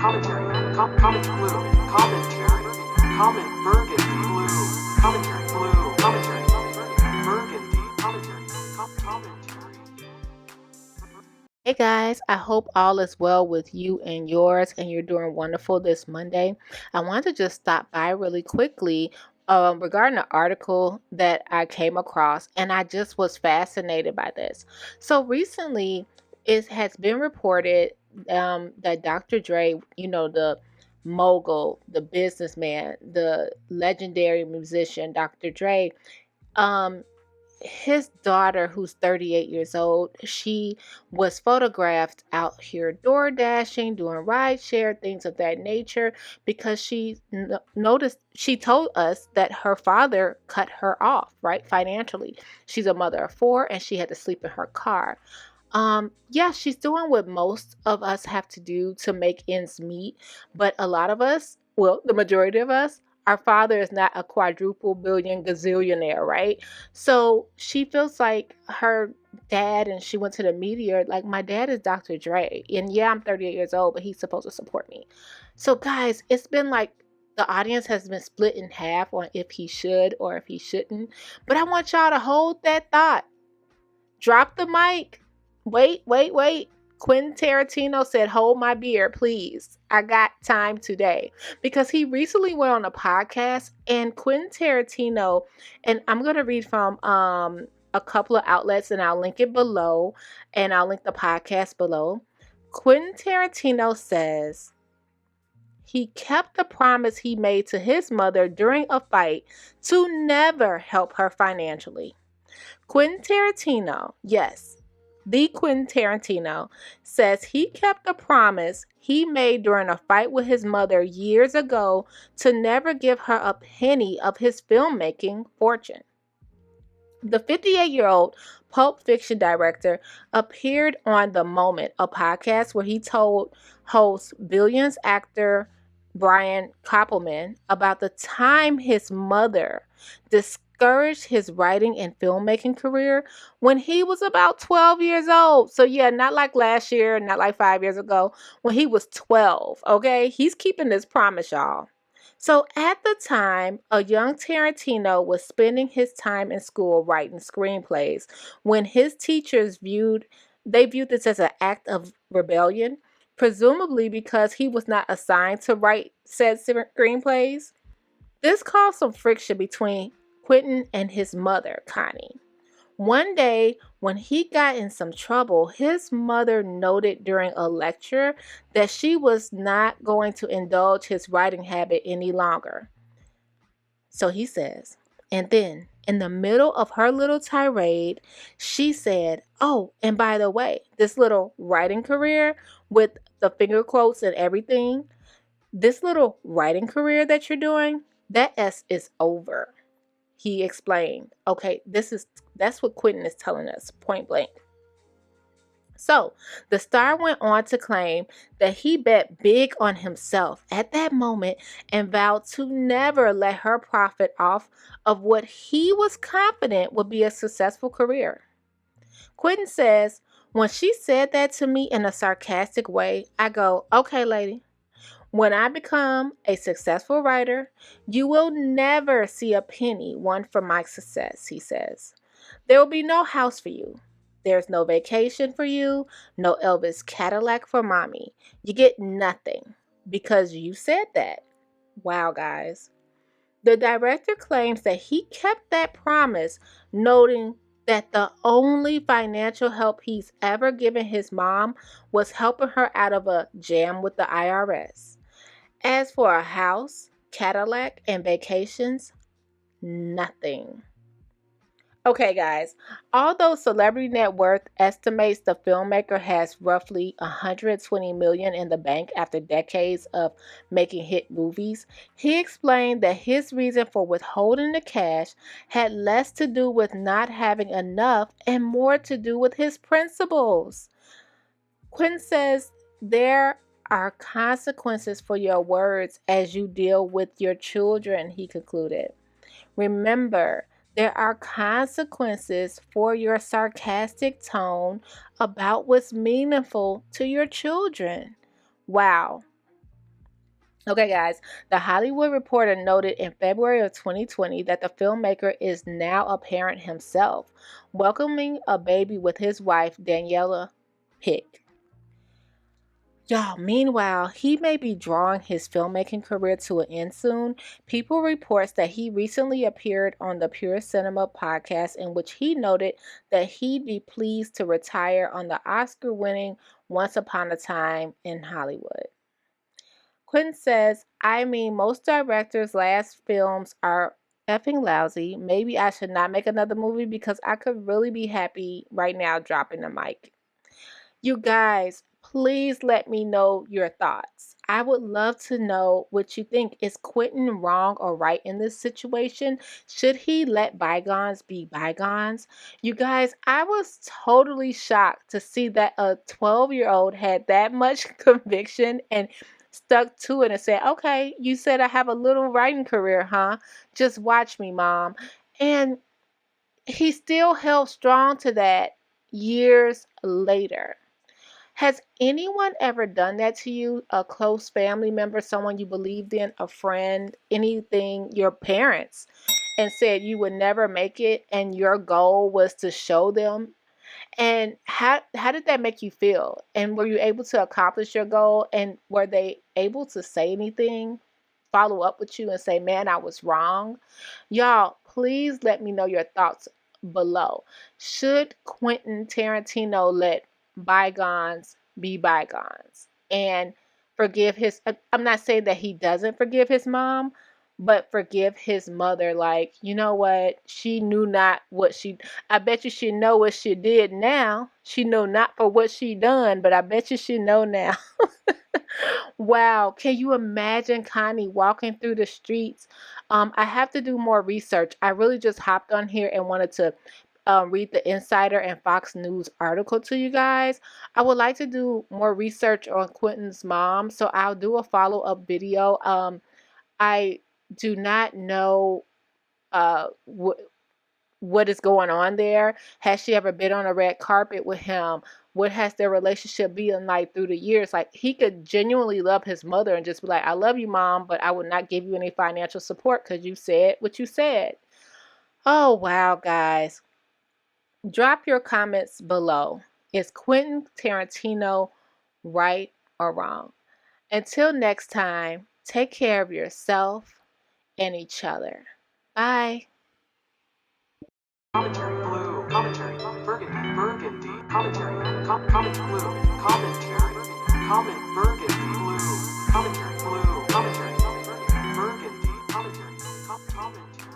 commentary, comment blue, commentary, comment burgundy blue, commentary blue, commentary, burgundy, commentary, commentary. Hey guys, I hope all is well with you and yours and you're doing wonderful this Monday. I wanted to just stop by really quickly regarding an article that I came across, and I just was fascinated by this. So recently, it has been reported that Dr. Dre, the mogul, the businessman, the legendary musician, Dr. Dre, um, his daughter, who's 38 years old, she was photographed out here door dashing, doing ride share, things of that nature, because she noticed, she told us that her father cut her off, right, financially. She's a mother of four and she had to sleep in her car. Yeah, she's doing what most of us have to do to make ends meet, but a lot of us, well, the majority of us, our father is not a quadruple billion gazillionaire, right? So she feels like her dad, and she went to the media, like, my dad is Dr. Dre, and yeah, I'm 38 years old, but he's supposed to support me. So guys, it's been like the audience has been split in half on if he should or if he shouldn't, but I want y'all to hold that thought. Drop the mic. Wait. Quentin Tarantino said, hold my beer, please. I got time today. Because he recently went on a podcast, and Quentin Tarantino, and I'm going to read from a couple of outlets, and I'll link it below, and I'll link the podcast below. Quentin Tarantino says he kept the promise he made to his mother during a fight to never help her financially. Quentin Tarantino, yes, the Quentin Tarantino, says he kept the promise he made during a fight with his mother years ago to never give her a penny of his filmmaking fortune. The 58-year-old Pulp Fiction director appeared on The Moment, a podcast where he told host Billions actor Brian Koppelman about the time his mother discouraged his writing and filmmaking career when he was about 12 years old. So yeah, not like last year, not like 5 years ago, when he was 12, okay? He's keeping this promise, y'all. So at the time, a young Tarantino was spending his time in school writing screenplays when his teachers viewed this as an act of rebellion, presumably because he was not assigned to write said screenplays. This caused some friction between Quentin and his mother, Connie. One day, when he got in some trouble, his mother noted during a lecture that she was not going to indulge his writing habit any longer. So he says, and then, in the middle of her little tirade, she said, oh, and by the way, this little writing career with the finger quotes and everything, this little writing career that you're doing, that S is over. He explained, okay, that's what Quentin is telling us, point blank. So the star went on to claim that he bet big on himself at that moment and vowed to never let her profit off of what he was confident would be a successful career. Quentin says, when she said that to me in a sarcastic way, I go, okay, lady. When I become a successful writer, you will never see a penny won from my success, he says. There will be no house for you. There's no vacation for you, no Elvis Cadillac for mommy. You get nothing because you said that. Wow, guys. The director claims that he kept that promise, noting that the only financial help he's ever given his mom was helping her out of a jam with the IRS. As for a house, Cadillac, and vacations, nothing. Okay, guys, although Celebrity Net Worth estimates the filmmaker has roughly $120 million in the bank after decades of making hit movies, he explained that his reason for withholding the cash had less to do with not having enough and more to do with his principles. Quinn says there are consequences for your words as you deal with your children, he concluded. Remember, there are consequences for your sarcastic tone about what's meaningful to your children. Wow. Okay, guys, the Hollywood Reporter noted in February of 2020 that the filmmaker is now a parent himself, welcoming a baby with his wife, Daniela Pick. Y'all, meanwhile, he may be drawing his filmmaking career to an end soon. People reports that he recently appeared on the Pure Cinema podcast, in which he noted that he'd be pleased to retire on the Oscar-winning Once Upon a Time in Hollywood. Quentin says, I mean, most directors' last films are effing lousy. Maybe I should not make another movie because I could really be happy right now dropping the mic. You guys, please let me know your thoughts. I would love to know what you think. Is Quentin wrong or right in this situation? Should he let bygones be bygones? You guys, I was totally shocked to see that a 12-year-old had that much conviction and stuck to it and said, okay, you said I have a little writing career, huh? Just watch me, mom. And he still held strong to that years later. Has anyone ever done that to you? A close family member, someone you believed in, a friend, anything, your parents, and said you would never make it and your goal was to show them? And how did that make you feel? And were you able to accomplish your goal? And were they able to say anything, follow up with you and say, man, I was wrong? Y'all, please let me know your thoughts below. Should Quentin Tarantino let bygones be bygones and forgive his, I'm not saying that he doesn't forgive his mom, but forgive his mother? Like, you know what? She knew not what she, I bet you she know what she did now. She know not for what she done, but I bet you she know now. Wow, can you imagine Connie walking through the streets? I have to do more research. I really just hopped on here and wanted to read the Insider and Fox News article to you guys. I would like to do more research on Quentin's mom, so I'll do a follow-up video. I do not know uh, what is going on there. Has she ever been on a red carpet with him? What has their relationship been like through the years? Like, he could genuinely love his mother and just be like, I love you, mom, but I would not give you any financial support because you said what you said. Oh, wow, guys. Drop your comments below. Is Quentin Tarantino right or wrong? Until next time, take care of yourself and each other. Bye. Commentary blue. Commentary burgundy. Commentary comment blue. Commentary burgundy blue. Commentary blue. Commentary burgundy. Commentary commentary.